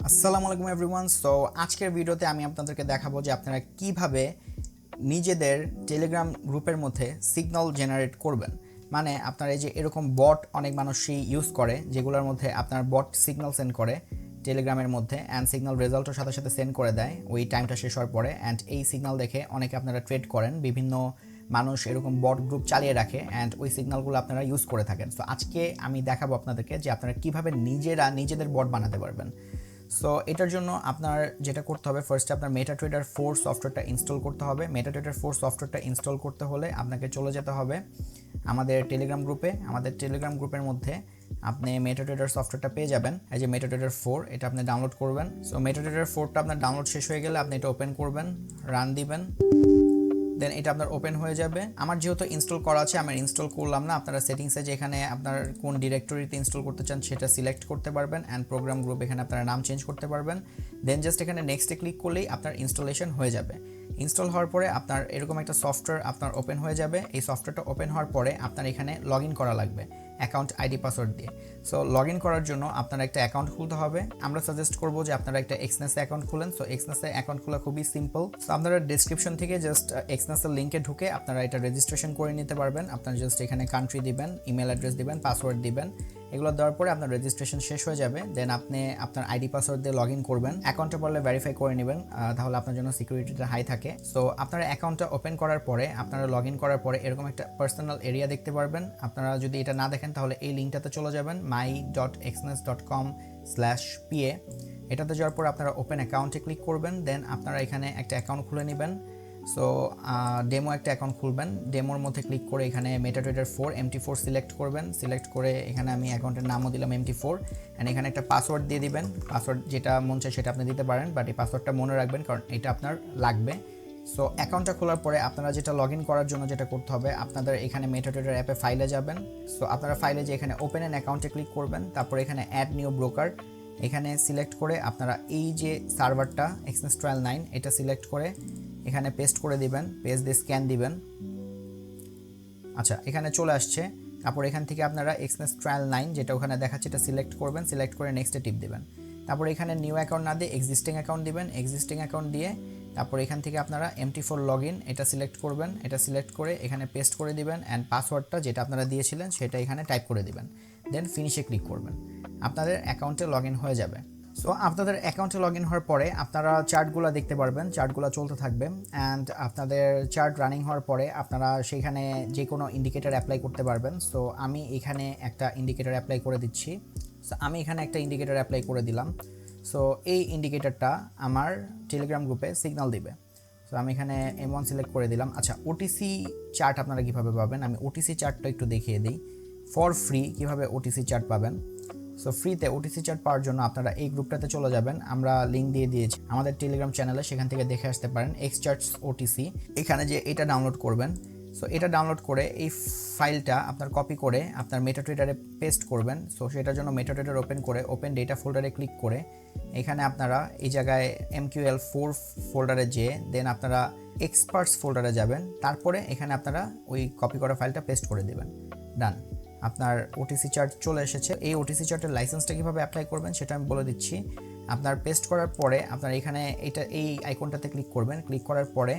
আসসালামু আলাইকুম everyone. So আজকের ভিডিওতে আমি আপনাদেরকে দেখাবো যে আপনারা কিভাবে নিজেদের টেলিগ্রাম গ্রুপের মধ্যে সিগন্যাল জেনারেট করবেন। মানে আপনার এই যে এরকম বট অনেক মানুষই ইউজ করে, যেগুলোর মধ্যে আপনার বট সিগন্যাল সেন্ড করে টেলিগ্রামের মধ্যে, অ্যান্ড সিগন্যাল রেজাল্টের সাথে সাথে সেন্ড করে দেয় ওই টাইমটা শেষ হওয়ার পরে। অ্যান্ড এই সিগন্যাল দেখে অনেকে আপনারা ট্রেড করেন, বিভিন্ন মানুষ এরকম বট গ্রুপ চালিয়ে রাখে অ্যান্ড ওই সিগন্যালগুলো আপনারা ইউজ করে থাকেন। সো আজকে আমি দেখাবো আপনাদেরকে যে আপনারা কীভাবে নিজেদের বট বানাতে পারবেন। সো এটার জন্য আপনার যেটা করতে হবে, ফার্স্টে আপনার MetaTrader 4 সফটওয়্যারটা ইনস্টল করতে হবে। MetaTrader 4 সফটওয়্যারটা ইনস্টল করতে হলে আপনাকে চলে যেতে হবে আমাদের টেলিগ্রাম গ্রুপে। আমাদের টেলিগ্রাম গ্রুপের মধ্যে আপনি MetaTrader সফটওয়্যারটা পেয়ে যাবেন, এই যে MetaTrader 4, এটা আপনি ডাউনলোড করবেন। সো MetaTrader 4টা আপনার ডাউনলোড শেষ হয়ে গেলে আপনি এটা ওপেন করবেন, রান দিবেন, দেন এটা আপনার ওপেন হয়ে যাবে। আমার যেহেতু ইনস্টল করা আছে আমি ইনস্টল করলাম না। আপনারা সেটিংসে যেখানে আপনার কোন ডিরেক্টরিতে ইনস্টল করতে চান সেটা সিলেক্ট করতে পারবেন, অ্যান্ড প্রোগ্রাম গ্রুপ এখানে আপনারা নাম চেঞ্জ করতে পারবেন। দেন জাস্ট এখানে নেক্সটে ক্লিক করলেই আপনার ইনস্টলেশন হয়ে যাবে। ইনস্টল হওয়ার পরে আপনার এরকম একটা সফটওয়্যার আপনার ওপেন হয়ে যাবে। এই সফটওয়্যারটা ওপেন হওয়ার পরে আপনার এখানে লগ ইন করা লাগবে অ্যাকাউন্ট আইডি পাসওয়ার্ড দিয়ে। সো লগ ইন করার জন্য আপনার একটা অ্যাকাউন্ট খুলতে হবে। আমরা সাজেস্ট করবো যে আপনারা একটা এক্সনেসে অ্যাকাউন্ট খুলেন। সো এক্সনেসে অ্যাকাউন্ট খোলা খুবই সিম্পল। সো আপনারা ডিসক্রিপশন থেকে জাস্ট এক্সনেসের লিঙ্কে ঢুকে আপনারা এটা রেজিস্ট্রেশন করে নিতে পারবেন। আপনারা জাস্ট এখানে কান্ট্রি দিবেন, ইমেল অ্যাড্রেস দিবেন, পাসওয়ার্ড দিবেন। এগুলো দেওয়ার পরে আপনার রেজিস্ট্রেশন শেষ হয়ে যাবে। দেন আপনি আপনার আইডি পাসওয়ার্ড দিয়ে লগ ইন করবেন, অ্যাকাউন্টে পারলে ভেরিফাই করে নেবেন, তাহলে আপনার জন্য সিকিউরিটিটা হাই থাকে। সো আপনার অ্যাকাউন্টটা ওপেন করার পরে আপনারা লগ ইন করার পরে এরকম একটা পার্সোনাল এরিয়া দেখতে পারবেন। আপনারা যদি এটা না দেখেন তাহলে এই লিঙ্কটাতে চলে যাবেন, my.exness.com/pa। এটাতে যাওয়ার পর আপনারা ওপেন অ্যাকাউন্টে ক্লিক করবেন। দেন আপনারা এখানে একটা অ্যাকাউন্ট খুলে নেবেন। সো ডেমো একটা অ্যাকাউন্ট খুলবেন। ডেমোর মধ্যে ক্লিক করে এখানে MetaTrader 4 MT4 সিলেক্ট করবেন। সিলেক্ট করে এখানে আমি অ্যাকাউন্টের নামও দিলাম MT4, অ্যান্ড এখানে একটা পাসওয়ার্ড দিয়ে দিবেন। পাসওয়ার্ড যেটা মন চায় সেটা আপনি দিতে পারেন, বাট এই পাসওয়ার্ডটা মনে রাখবেন কারণ এটা আপনার লাগবে। সো অ্যাকাউন্টটা খোলার পরে আপনারা যেটা লগ ইন করার জন্য যেটা করতে হবে, আপনাদের এখানে MetaTrader অ্যাপে ফাইলে যাবেন। সো আপনারা ফাইলে যে এখানে ওপেন অ্যান অ্যাকাউন্টে ক্লিক করবেন, তারপরে এখানে অ্যাড নিউ ব্রোকার এখানে সিলেক্ট করে আপনারা এই যে সার্ভারটা এক্সনেস ট্রায়াল 9 এটা সিলেক্ট করে এখানে পেস্ট করে দিবেন, পেস্ট দিয়ে স্ক্যান দিবেন। আচ্ছা, এখানে চলে আসছে। তারপর এখান থেকে আপনারা এক্সনেস ট্রায়াল 9 যেটা ওখানে দেখাচ্ছে এটা সিলেক্ট করবেন, সিলেক্ট করে নেক্সটে টিপ দিবেন। তারপর এখানে নিউ অ্যাকাউন্ট না দিয়ে এক্সিস্টিং অ্যাকাউন্ট দিবেন, এক্সিস্টিং অ্যাকাউন্ট দিয়ে তারপর এখান থেকে আপনারা MT4 লগ ইন এটা সিলেক্ট করবেন, এটা সিলেক্ট করে এখানে পেস্ট করে দিবেন, অ্যান্ড পাসওয়ার্ডটা যেটা আপনারা দিয়েছিলেন সেটা এখানে টাইপ করে দিবেন। দেন ফিনিশে ক্লিক করবেন, আপনাদের অ্যাকাউন্টে লগ ইন হয়ে যাবে। সো আপনাদের অ্যাকাউন্টে লগ ইন হওয়ার পরে আপনারা চার্টগুলো দেখতে পারবেন, চার্টগুলো চলতে থাকবে, অ্যান্ড আপনাদের চার্ট রানিং হওয়ার পরে আপনারা সেইখানে যে কোনো ইন্ডিকেটর অ্যাপ্লাই করতে পারবেন। সো আমি এখানে একটা ইন্ডিকেটর অ্যাপ্লাই করে দিচ্ছি। সো আমি এখানে একটা ইন্ডিকেটর অ্যাপ্লাই করে দিলাম। সো এই ইন্ডিকেটরটা আমার টেলিগ্রাম গ্রুপে সিগন্যাল দিবে। সো আমি এখানে M1 সিলেক্ট করে দিলাম। আচ্ছা, ওটিসি চার্ট আপনারা কীভাবে পাবেন আমি ওটিসি চার্টটা একটু দেখিয়ে দিই। ফর ফ্রি কীভাবে ওটিসি চার্ট পাবেন। সো ফ্রিতে ওটিসি চার্ট পাওয়ার জন্য আপনারা এই গ্রুপটাতে চলে যাবেন, আমরা লিঙ্ক দিয়ে দিয়েছি আমাদের টেলিগ্রাম চ্যানেলে, সেখান থেকে দেখে আসতে পারেন। এক্সচার্টস ওটিসি এখানে যে এটা ডাউনলোড করবেন। সো এটা ডাউনলোড করে এই ফাইলটা আপনার কপি করে আপনার মেটাট্রেডারে পেস্ট করবেন। সো সেটার জন্য মেটাট্রেডার ওপেন করে ওপেন ডেটা ফোল্ডারে ক্লিক করে এখানে আপনারা এই জায়গায় MQL4 ফোল্ডারে যেয়ে দেন আপনারা এক্সপার্টস ফোল্ডারে যাবেন। তারপরে এখানে আপনারা ওই কপি করা ফাইলটা পেস্ট করে দেবেন। ডান, আপনার ওটিসি চার্ট চলে এসেছে। এই ওটিসি চার্টের লাইসেন্সটা কীভাবে অ্যাপ্লাই করবেন সেটা আমি বলে দিচ্ছি। আপনার পেস্ট করার পরে আপনার এখানে এই আইকনটাতে ক্লিক করবেন। ক্লিক করার পরে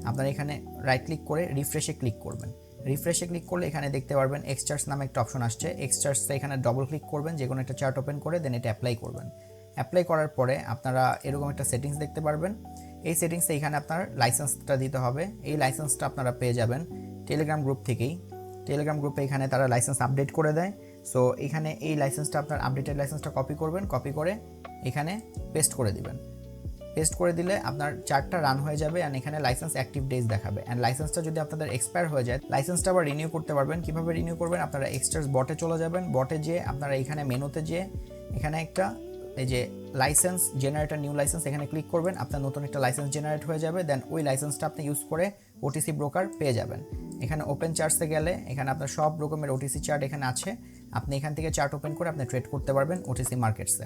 আপনার এখানে রাইট ক্লিক করে রিফ্রেশে ক্লিক করবেন। রিফ্রেশে ক্লিক করলে এখানে দেখতে পারবেন এক্সচার্টস নামে একটা অপশন আসছে। এক্সচার্টসে এখানে ডবল ক্লিক করবেন, যে কোনো একটা চার্ট ওপেন করে দেন এটা অ্যাপ্লাই করবেন। অ্যাপ্লাই করার পরে আপনারা এরকম একটা সেটিংস দেখতে পারবেন। এই সেটিংসে এখানে আপনার লাইসেন্সটা দিতে হবে। এই লাইসেন্সটা আপনারা পেয়ে যাবেন টেলিগ্রাম গ্রুপ থেকেই। টেলিগ্রাম গ্রুপে এখানে তারা লাইসেন্স আপডেট করে দেয়। সো এখানে এই লাইসেন্সটা আপনার আপডেটেড লাইসেন্সটা কপি করবেন, কপি করে এখানে পেস্ট করে দিবেন। পেস্ট করে দিলে আপনার চার্টটা রান হয়ে যাবে, অ্যান্ড এখানে লাইসেন্স অ্যাক্টিভ ডেজ দেখাবে। অ্যান্ড লাইসেন্সটা যদি আপনাদের এক্সপায়ার হয়ে যায় লাইসেন্সটা আবার রিনিউ করতে পারবেন। কীভাবে রিনিউ করবেন, আপনারা এক্সচার্জ বটে চলে যাবেন। বটে যেয়ে আপনারা এখানে মেনুতে যেয়ে এখানে একটা এই যে লাইসেন্স জেনারেটর নিউ লাইসেন্স এখানে ক্লিক করবেন, আপনার নতুন একটা লাইসেন্স জেনারেট হয়ে যাবে। দেন ওই লাইসেন্সটা আপনি ইউজ করে ওটিসি ব্রোকার পেয়ে যাবেন। এখানে ওপেন চার্টসে গেলে এখানে আপনার সব রকমের ওটিসি চার্ট এখানে আছে। আপনি এখান থেকে চার্ট ওপেন করে আপনি ট্রেড করতে পারবেন ওটিসি মার্কেটসে।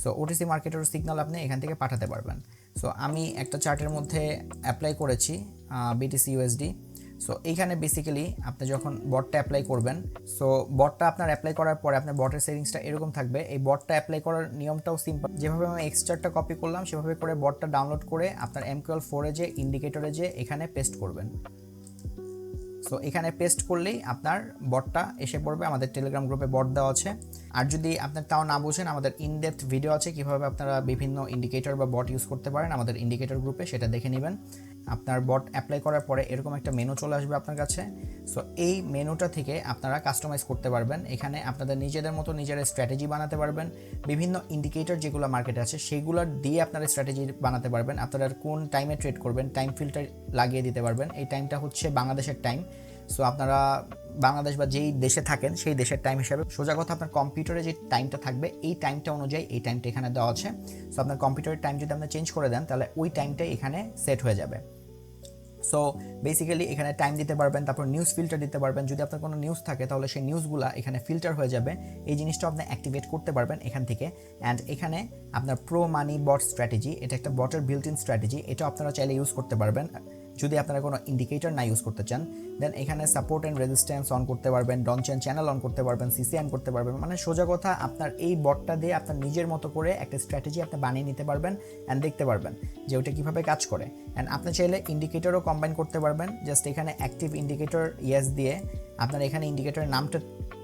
সো ওটিসি মার্কেটের সিগন্যাল আপনি এখান থেকে পাঠাতে পারবেন। সো আমি একটা চার্টের মধ্যে অ্যাপ্লাই করেছি BTC USD। সো এইখানে বেসিক্যালি আপনি যখন বটটা অ্যাপ্লাই করবেন, সো বটটা আপনার অ্যাপ্লাই করার পরে আপনার বটের সেটিংসটা এরকম থাকবে। এই বটটা অ্যাপ্লাই করার নিয়মটাও সিম্পল, যেভাবে আমি এক্সট্রাক্টটা কপি করলাম সেভাবে করে বটটা ডাউনলোড করে আপনার MQL4 যে ইন্ডিকেটরে যে এখানে পেস্ট করবেন। সো এখানে পেস্ট করলেই আপনার বটটা এসে পড়বে। আমাদের টেলিগ্রাম গ্রুপে বট দেওয়া আছে। আর যদি আপনার তাও না বুঝেন, আমাদের ইনডেপথ ভিডিও আছে কীভাবে আপনারা বিভিন্ন ইন্ডিকেটর বা বট ইউজ করতে পারেন আমাদের ইন্ডিকেটর গ্রুপে, সেটা দেখে নেবেন। আপনার বট অ্যাপ্লাই করার পরে এরকম একটা মেনু চলে আসবে আপনার কাছে। সো এই মেনুটা থেকে আপনারা কাস্টমাইজ করতে পারবেন। এখানে আপনাদের নিজেদের মতো নিজের স্ট্র্যাটেজি বানাতে পারবেন। বিভিন্ন ইন্ডিকেটর যেগুলো মার্কেটে আছে সেগুলো দিয়ে আপনারা স্ট্র্যাটেজি বানাতে পারবেন। আপনারা কোন টাইমে ট্রেড করবেন টাইম ফিল্টার লাগিয়ে দিতে পারবেন। এই টাইমটা হচ্ছে বাংলাদেশের টাইম। সো আপনারা বাংলাদেশ বা যেই দেশে থাকেন সেই দেশের টাইম হিসাবে, সোজা কথা আপনার কম্পিউটারে যে টাইমটা থাকবে এই টাইমটা অনুযায়ী এই টাইমটা এখানে দেওয়া আছে। সো আপনার কম্পিউটারের টাইম যদি আপনি চেঞ্জ করে দেন তাহলে ওই টাইমটাই এখানে সেট হয়ে যাবে। সো বেসিক্যালি এখানে টাইম দিতে পারবেন, তারপর নিউজ ফিল্টার দিতে পারবেন। যদি আপনার কোনো নিউজ থাকে তাহলে সেই নিউজগুলো এখানে ফিল্টার হয়ে যাবে। এই জিনিসটা আপনি অ্যাক্টিভেট করতে পারবেন এখান থেকে। অ্যান্ড এখানে আপনার প্রো মানি বট স্ট্র্যাটেজি, এটা একটা বটের বিল্ট ইন স্ট্র্যাটেজি, এটা আপনারা চাইলে ইউজ করতে পারবেন যদি আপনারা কোনো ইন্ডিকেটর না ইউজ করতে চান। দেন এখানে সাপোর্ট অ্যান্ড রেজিস্ট্যান্স অন করতে পারবেন, ডন চেন চ্যানেল অন করতে পারবেন, সিসি অন করতে পারবেন। মানে সোজা কথা আপনার এই বটটা দিয়ে আপনার নিজের মতো করে একটা স্ট্র্যাটেজি আপনি বানিয়ে নিতে পারবেন অ্যান্ড দেখতে পারবেন যে ওটা কীভাবে কাজ করে। অ্যান্ড আপনি চাইলে ইন্ডিকেটরও কম্বাইন করতে পারবেন। জাস্ট এখানে অ্যাক্টিভ ইন্ডিকেটর ইয়েস দিয়ে আপনার এখানে ইন্ডিকেটরের নামটা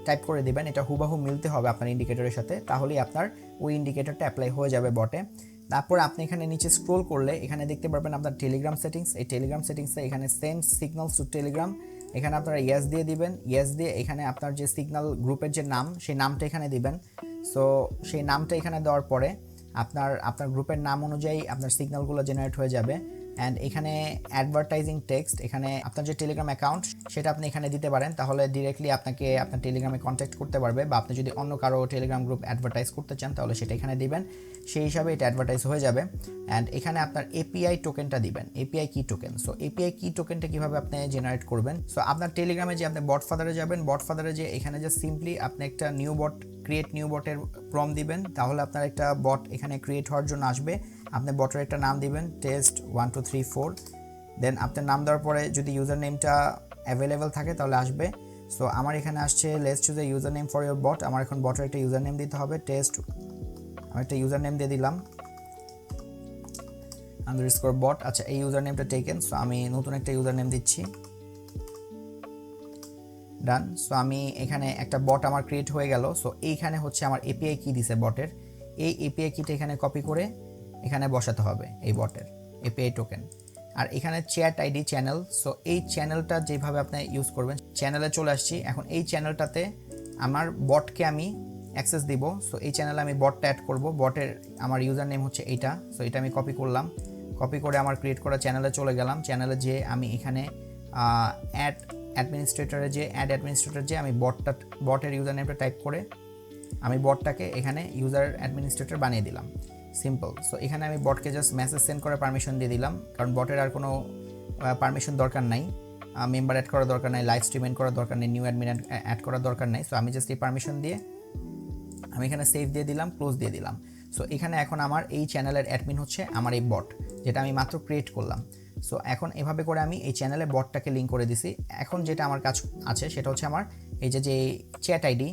টাইপ করে দেবেন। এটা হুবাহু মিলতে হবে আপনার ইন্ডিকেটরের সাথে, তাহলেই আপনার ওই ইন্ডিকেটরটা অ্যাপ্লাই হয়ে যাবে বটে। তারপর আপনি এখানে নিচে স্ক্রোল করলে এখানে দেখতে পারবেন আপনার টেলিগ্রাম সেটিংস। এই টেলিগ্রাম সেটিংসে এখানে সেন্ড সিগন্যালস টু টেলিগ্রাম, এখানে আপনারা ইয়েস দিয়ে দিবেন। ইয়েস দিয়ে এখানে আপনার যে সিগন্যাল গ্রুপের যে নাম সেই নামটা এখানে দিবেন। সো সেই নামটা এখানে দেওয়ার পরে আপনার গ্রুপের নাম অনুযায়ী আপনার সিগন্যালগুলো জেনারেট হয়ে যাবে। অ্যান্ড এখানে অ্যাডভার্টাইজিং টেক্সট, এখানে আপনার যে টেলিগ্রাম অ্যাকাউন্ট সেটা আপনি এখানে দিতে পারেন, তাহলে ডিরেক্টলি আপনাকে আপনার টেলিগ্রামে কন্ট্যাক্ট করতে পারবে। বা আপনি যদি অন্য কারো টেলিগ্রাম গ্রুপ অ্যাডভার্টাইজ করতে চান তাহলে সেটা এখানে দিবেন, সেই হিসাবে এটা অ্যাডভার্টাইজ হয়ে যাবে। অ্যান্ড এখানে আপনার এপিআই টোকেনটা দিবেন, এপিআই কি টোকেন। সো এপিআই কি টোকেনটা কীভাবে আপনি জেনারেট করবেন, সো আপনার টেলিগ্রামে যে আপনি বট ফাদারে যাবেন, বট ফাদারে যে এখানে যে সিম্পলি আপনি একটা নিউ বট ক্রিয়েট নিউ বটের প্রম দিবেন, তাহলে আপনার একটা বট এখানে ক্রিয়েট হওয়ার জন্য আসবে। আপনি বটের একটা নাম দিবেন টেস্ট 1 2 3 4। দেন আপনার নাম দেওয়ার পরে যদি ইউজার নেমটা অ্যাভেলেবেল থাকে তাহলে আসবে। সো আমার এখানে আসছে let's choose a user name for your bot. আমার এখন বটের একটা ইউজার নেম দিতে হবে টেস্ট, আমি একটা ইউজার নেম দিয়ে দিলাম আন্ডারস্কোর বট। আচ্ছা এই ইউজার নেমটা টেকেন। সো আমি নতুন একটা ইউজার নেম দিচ্ছি, ডান। সো আমি এখানে একটা বট আমার ক্রিয়েট হয়ে গেল। সো এইখানে হচ্ছে আমার এপিআই কি দিছে বটের, এই এপিআই কিটা এখানে কপি করে এখানে বসাতে হবে এই বটের এপিআই টোকেন। আর এখানে চ্যাট আইডি চ্যানেল, সো এই চ্যানেলটা যেভাবে আপনি ইউজ করবেন, চ্যানেলে চলে আসছি। এখন এই চ্যানেলটাতে আমার বটকে আমি অ্যাক্সেস দিব। সো এই চ্যানেলে আমি বটটা অ্যাড করব, বটের আমার ইউজার নেম হচ্ছে এইটা। সো এটা আমি কপি করলাম, কপি করে আমার ক্রিয়েট করা চ্যানেলে চলে গেলাম। চ্যানেলে যে আমি এখানে অ্যাড অ্যাডমিনিস্ট্রেটরে যে আমি বটের ইউজার নেমটা টাইপ করে আমি বটটাকে এখানে ইউজার অ্যাডমিনিস্ট্রেটর বানিয়ে দিলাম, সিম্পল। সো এখানে আমি বটকে জাস্ট মেসেজ সেন্ড করার পারমিশন দিয়ে দিলাম, কারণ বটের আর কোনো পারমিশন দরকার নাই, মেম্বার অ্যাড করার দরকার নাই, লাইভ স্ট্রিম এন্ড করার দরকার নেই, নিউ অ্যাডমিন অ্যাড করার দরকার নাই। সো আমি জাস্ট এই পারমিশন দিয়ে আমি এখানে সেভ দিয়ে দিলাম, ক্লোজ দিয়ে দিলাম। সো এখানে এখন আমার এই চ্যানেলের অ্যাডমিন হচ্ছে আমার এই বট, যেটা আমি মাত্র ক্রিয়েট করলাম। সো এখন এভাবে করে আমি এই চ্যানেলে বটটাকে লিঙ্ক করে দিছি। এখন যেটা আমার কাজ আছে সেটা হচ্ছে আমার এই যে চ্যাট আইডি,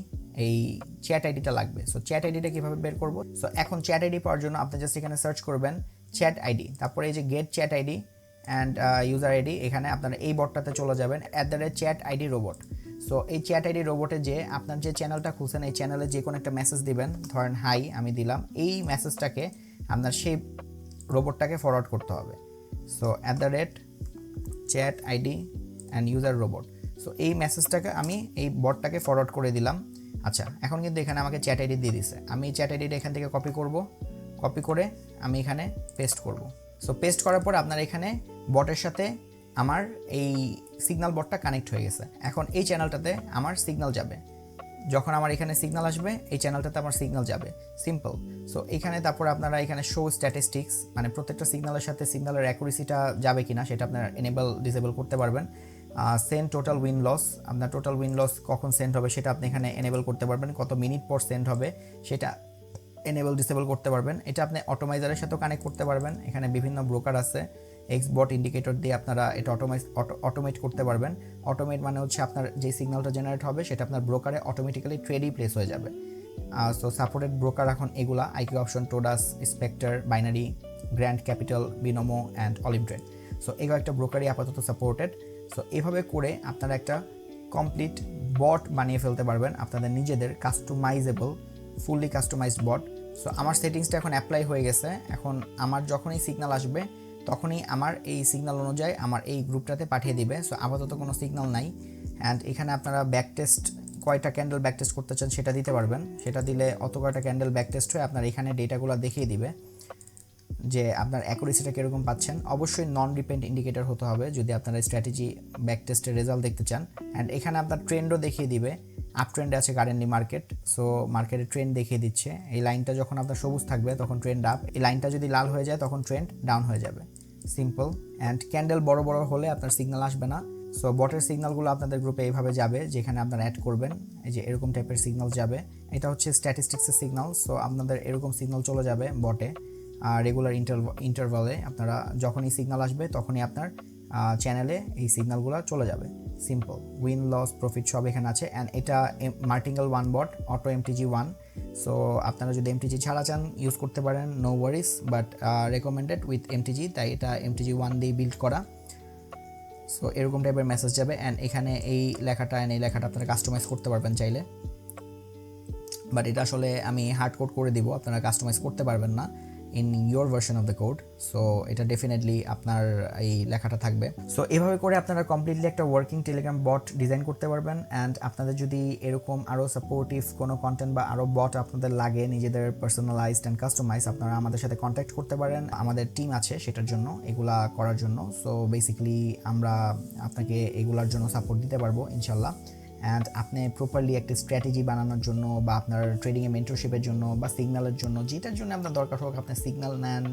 এই চ্যাট আইডিটা লাগবে। সো চ্যাট আইডিটা কীভাবে বের করব, সো এখন চ্যাট আইডি পাওয়ার জন্য আপনি জাস্ট এখানে সার্চ করবেন চ্যাট আইডি, তারপরে এই যে get chat ID and user ID, এখানে আপনারা এই বটটাতে চলে যাবেন @চ্যাট আইডি রোবট। সো এই চ্যাট আইডি রোবটে যে আপনার যে চ্যানেলটা খুলছেন এই চ্যানেলে যে কোনো একটা মেসেজ দিবেন, ধরেন হাই আমি দিলাম, এই মেসেজটাকে আপনার সেই রোবটটাকে ফরওয়ার্ড করতে হবে। So @chat ID and user robot. So এই মেসেজটাকে আমি এই বটটাকে ফরওয়ার্ড করে দিলাম। আচ্ছা এখন কিন্তু এখানে আমাকে চ্যাট আইডি দিয়ে দিছে, আমি চ্যাট আইডিটা এখান থেকে কপি করব, কপি করে আমি এখানে পেস্ট করব। সো পেস্ট করার পর আপনার এখানে বটের সাথে আমার এই সিগন্যাল বটটা কানেক্ট হয়ে গেছে। এখন এই চ্যানেলটাতে আমার সিগন্যাল যাবে, যখন আমার এখানে সিগন্যাল আসবে এই চ্যানেলটাতে আমার সিগন্যাল যাবে, সিম্পল। সো এখানে তারপর আপনারা এখানে শো স্ট্যাটিস্টিক্স, মানে প্রত্যেকটা সিগন্যালের সাথে সিগন্যালের অ্যাকুরেসিটা যাবে কিনা সেটা আপনারা এনেবল ডিসেবল করতে পারবেন। সেন্ড টোটাল উইন লস, আপনার টোটাল উইন লস কখন সেন্ড হবে সেটা আপনি এখানে এনেবল করতে পারবেন, কত মিনিট পর সেন্ড হবে সেটা এনেবল ডিসেবল করতে পারবেন। এটা আপনি অটোমাইজারের সাথেও কানেক্ট করতে পারবেন, এখানে বিভিন্ন ব্রোকার আছে, এক্সবট ইন্ডিকেটর দিয়ে আপনারা এটা অটোমেট করতে পারবেন। অটোমেট মানে হচ্ছে আপনার যে সিগন্যালটা জেনারেট হবে সেটা আপনার ব্রোকারে অটোমেটিক্যালি ট্রেডই প্লেস হয়ে যাবে। সো সাপোর্টেড ব্রোকার এখন এগুলা আইকিউ অপশন, টোডাস, Spectre, binary, Grand Capital, Binomo and অলিভ ট্রেড। সো এগুলো একটা ব্রোকারই আপাতত সাপোর্টেড। সো এভাবে করে আপনারা একটা কমপ্লিট বট বানিয়ে ফেলতে পারবেন আপনাদের নিজেদের কাস্টমাইজেবল, ফুললি কাস্টমাইজড বট। সো আমার সেটিংসটা এখন অ্যাপ্লাই হয়ে গেছে। এখন আমার যখনই সিগন্যাল আসবে তখনই আমার এই সিগন্যাল অনুযায়ী আমার এই গ্রুপটাতে পাঠিয়ে দিবে। সো আপাতত কোনো সিগন্যাল নাই। অ্যান্ড এখানে আপনারা ব্যাক টেস্ট, কয়টা ক্যান্ডেল ব্যাক টেস্ট করতে চান সেটা দিতে পারবেন। সেটা দিলে অত কয়টা ক্যান্ডেল ব্যাক টেস্ট হয়ে আপনার এখানে ডেটাগুলো দেখিয়ে দিবে যে আপনার অ্যাকুরেসিটা কীরকম পাচ্ছেন। অবশ্যই নন ডিপেন্ড ইন্ডিকেটর হতে হবে যদি আপনারা স্ট্র্যাটেজি ব্যাক টেস্টের রেজাল্ট দেখতে চান। অ্যান্ড এখানে আপনার ট্রেন্ডও দেখিয়ে দিবে। আপ ট্রেন্ডে আছে কারেন্টলি মার্কেট। সো মার্কেটের ট্রেন্ড দেখিয়ে দিচ্ছে। এই লাইনটা যখন আপনার সবুজ থাকবে তখন ট্রেন্ড আপ, এই লাইনটা যদি লাল হয়ে যায় তখন ট্রেন্ড ডাউন হয়ে যাবে। সিম্পল। অ্যান্ড ক্যান্ডেল বড় বড় হলে আপনার সিগন্যাল আসবে না। সো বটের সিগন্যালগুলো আপনাদের গ্রুপে এইভাবে যাবে, যেখানে আপনারা অ্যাড করবেন এই যে এরকম টাইপের সিগন্যাল যাবে। এটা হচ্ছে স্ট্যাটিস্টিক্সের সিগন্যাল। সো আপনাদের এরকম সিগন্যাল চলে যাবে বটে রেগুলার ইন্টারভালে। আপনারা যখনই সিগন্যাল আসবে তখনই আপনার চ্যানেলে এই সিগন্যালগুলো চলে যাবে। সিম্পল। উইন, লস, প্রফিট সব এখানে আছে। অ্যান্ড এটা মার্টিঙ্গেল ওয়ান বট, অটো এমটিজি 1। সো আপনারা যদি এমটিজি ছাড়া চান ইউজ করতে পারেন, no Warsi, but recommended with MTG, তাই এটা এমটিজি 1 দিয়ে বিল্ড করা। সো এরকম টাইপের মেসেজ যাবে। অ্যান্ড এখানে এই লেখাটা আপনারা কাস্টমাইজ করতে পারবেন চাইলে, বাট এটা আসলে আমি হার্ড কোড করে দিব, আপনারা কাস্টমাইজ করতে পারবেন না in your version of the code. So এটা ডেফিনেটলি আপনার এই লেখাটা থাকবে। সো এভাবে করে আপনারা কমপ্লিটলি একটা ওয়ার্কিং টেলিগ্রাম বট ডিজাইন করতে পারবেন। অ্যান্ড আপনাদের যদি এরকম আরও সাপোর্টিভ কোনো কন্টেন্ট বা আরও বট আপনাদের লাগে নিজেদের পার্সোনালাইজড অ্যান্ড কাস্টমাইজ, আপনারা আমাদের সাথে কন্ট্যাক্ট করতে পারেন। আমাদের টিম আছে সেটার জন্য, এগুলা করার জন্য। সো বেসিক্যালি আমরা আপনাকে এগুলার জন্য সাপোর্ট দিতে পারবো ইনশাল্লাহ। অ্যান্ড আপনি প্রপারলি একটা স্ট্র্যাটেজি বানানোর জন্য বা আপনার ট্রেডিংয়ে মেন্টরশিপের জন্য বা সিগন্যালের জন্য, যেটার জন্য আপনার দরকার হোক, আপনি সিগন্যাল নেন,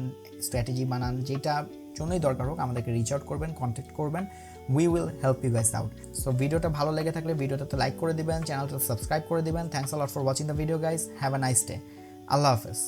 স্ট্র্যাটেজি বানান, যেটার জন্যই দরকার হোক আমাদেরকে রিচ আউট করবেন, কন্ট্যাক্ট করবেন। We will help you guys out. So ভিডিওটা ভালো লেগে থাকলে ভিডিওটাতে লাইক করে দিবেন, চ্যানেলটা সাবস্ক্রাইব করে দিবেন। Thanks a lot for watching the video guys. Have a nice day. আল্লাহ হাফেজ।